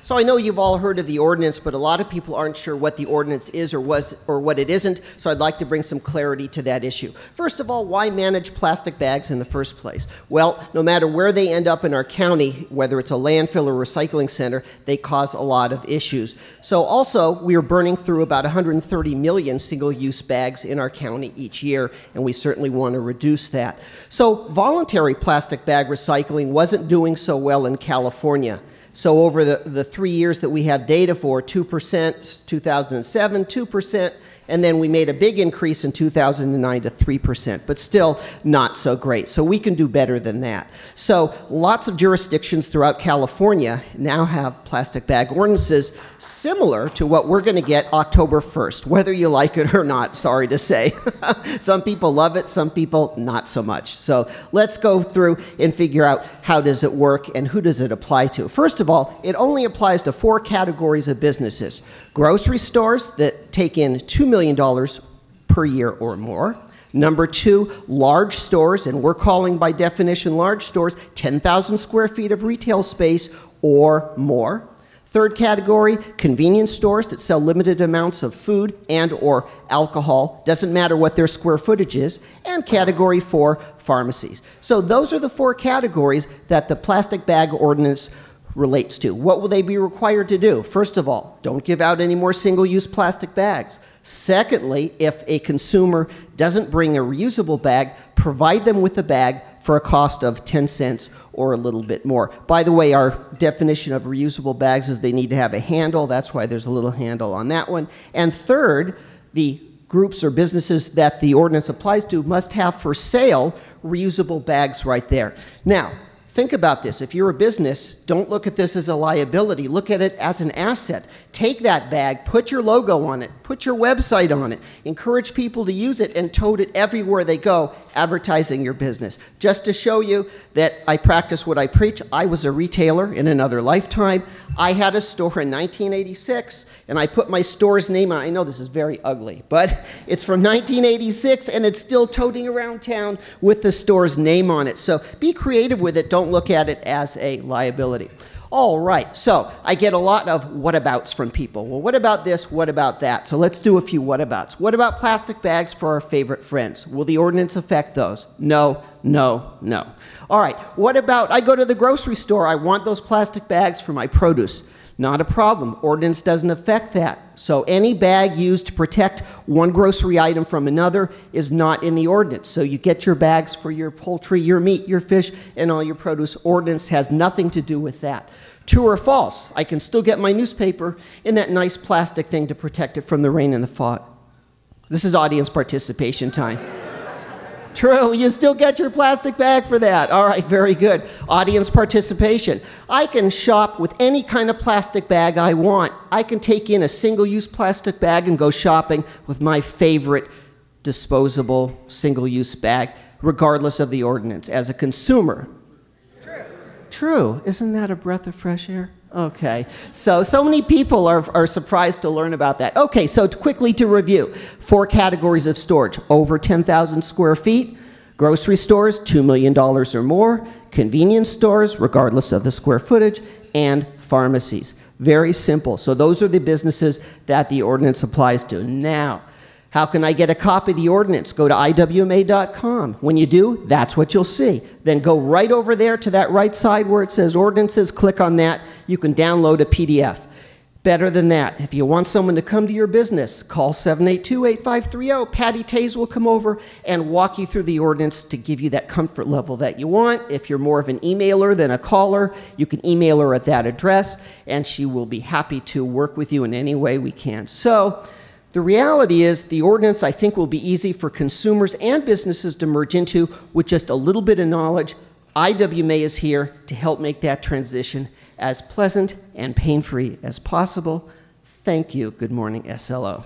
So I know you've all heard of the ordinance, but a lot of people aren't sure what the ordinance is or what it isn't, so I'd like to bring some clarity to that issue. First of all, why manage plastic bags in the first place? Well, no matter where they end up in our county, whether it's a landfill or recycling center, they cause a lot of issues. So also, we are burning through about 130 million single-use bags in our county each year, and we certainly want to reduce that. So voluntary plastic bag recycling wasn't doing so well in California. So over the 3 years that we have data for, 2%, 2007, 2%, and then we made a big increase in 2009 to 3%, but still not so great. So we can do better than that. So lots of jurisdictions throughout California now have plastic bag ordinances similar to what we're going to get October 1st, whether you like it or not, sorry to say. Some people love it, some people not so much. So let's go through and figure out how does it work and who does it apply to. First of all, it only applies to 4 categories of businesses. Grocery stores that take in $2 million per year or more. Number 2, large stores, and we're calling by definition large stores 10,000 square feet of retail space or more. Third category, convenience stores that sell limited amounts of food and or alcohol, doesn't matter what their square footage is. And category 4, pharmacies. So those are the 4 categories that the plastic bag ordinance relates to. What will they be required to do? First of all, don't give out any more single-use plastic bags. Secondly, if a consumer doesn't bring a reusable bag, provide them with a bag for a cost of 10 cents or a little bit more. By the way, our definition of reusable bags is they need to have a handle. That's why there's a little handle on that one. And third, the groups or businesses that the ordinance applies to must have for sale reusable bags right there. Now, think about this. If you're a business, don't look at this as a liability. Look at it as an asset. Take that bag, put your logo on it, put your website on it, encourage people to use it and tote it everywhere they go, advertising your business. Just to show you that I practice what I preach, I was a retailer in another lifetime. I had a store in 1986, and I put my store's name on it. I know this is very ugly, but it's from 1986, and it's still toting around town with the store's name on it. So be creative with it. Don't look at it as a liability. All right, so I get a lot of whatabouts from people. Well, what about this? What about that? So let's do a few whatabouts. What about plastic bags for our favorite friends? Will the ordinance affect those? No, no, no. All right, what about I go to the grocery store. I want those plastic bags for my produce. Not a problem. Ordinance doesn't affect that. So any bag used to protect one grocery item from another is not in the ordinance. So you get your bags for your poultry, your meat, your fish, and all your produce. Ordinance has nothing to do with that. True or false? I can still get my newspaper in that nice plastic thing to protect it from the rain and the fog. This is audience participation time. True, you still get your plastic bag for that. All right, very good. Audience participation. I can shop with any kind of plastic bag I want. I can take in a single-use plastic bag and go shopping with my favorite disposable single-use bag, regardless of the ordinance, as a consumer. True. True. Isn't that a breath of fresh air? Okay, so many people are surprised to learn about that. Okay, so quickly to review. 4 categories of storage. Over 10,000 square feet. Grocery stores, $2 million or more. Convenience stores, regardless of the square footage. And pharmacies. Very simple. So those are the businesses that the ordinance applies to. Now, how can I get a copy of the ordinance? Go to iwma.com. When you do, that's what you'll see. Then go right over there to that right side where it says ordinances, click on that. You can download a PDF. Better than that, if you want someone to come to your business, call 782-8530. Patty Tays will come over and walk you through the ordinance to give you that comfort level that you want. If you're more of an emailer than a caller, you can email her at that address, and she will be happy to work with you in any way we can. So, the reality is the ordinance, I think, will be easy for consumers and businesses to merge into with just a little bit of knowledge. IWMA is here to help make that transition as pleasant and pain-free as possible. Thank you. Good morning, SLO.